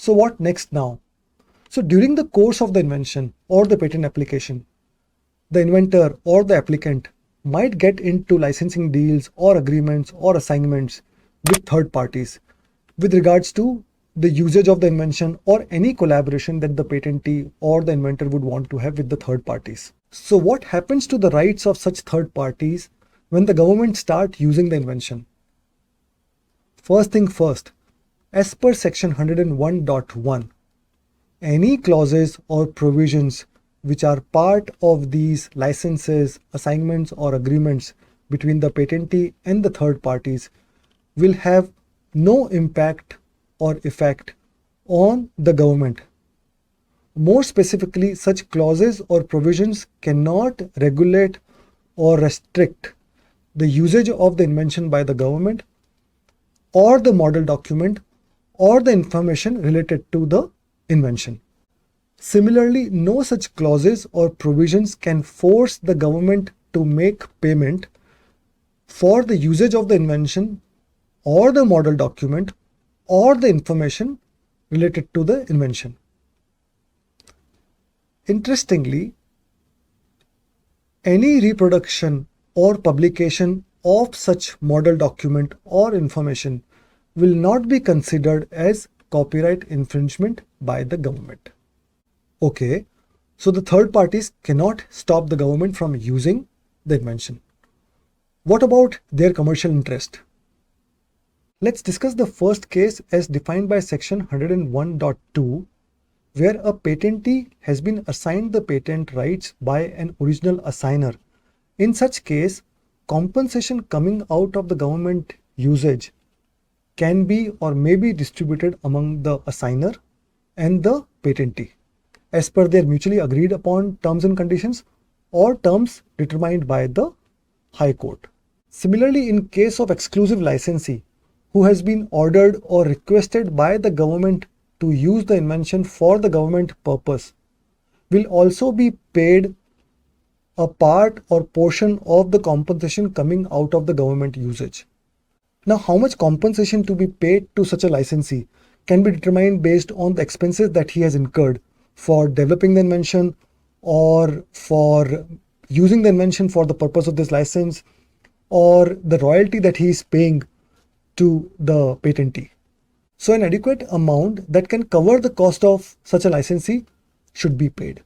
So what next now? So during the course of the invention or the patent application, the inventor or the applicant might get into licensing deals or agreements or assignments with third parties with regards to the usage of the invention or any collaboration that the patentee or the inventor would want to have with the third parties. So what happens to the rights of such third parties when the government start using the invention? First thing first, as per section 101.1, any clauses or provisions which are part of these licenses, assignments or agreements between the patentee and the third parties will have no impact or effect on the government. More specifically, such clauses or provisions cannot regulate or restrict the usage of the invention by the government or the model document or the information related to the invention. Similarly, no such clauses or provisions can force the government to make payment for the usage of the invention or the model document or the information related to the invention. Interestingly, any reproduction or publication of such model document or information will not be considered as copyright infringement by the government. Okay, so the third parties cannot stop the government from using the invention. What about their commercial interest? Let's discuss the first case as defined by section 101.2, where a patentee has been assigned the patent rights by an original assigner. In such case, compensation coming out of the government usage can be or may be distributed among the assigner and the patentee as per their mutually agreed upon terms and conditions or terms determined by the High Court. Similarly, in case of exclusive licensee who has been ordered or requested by the government to use the invention for the government purpose, will also be paid a part or portion of the compensation coming out of the government usage. Now, how much compensation to be paid to such a licensee can be determined based on the expenses that he has incurred for developing the invention or for using the invention for the purpose of this license, or the royalty that he is paying to the patentee. So an adequate amount that can cover the cost of such a licensee should be paid.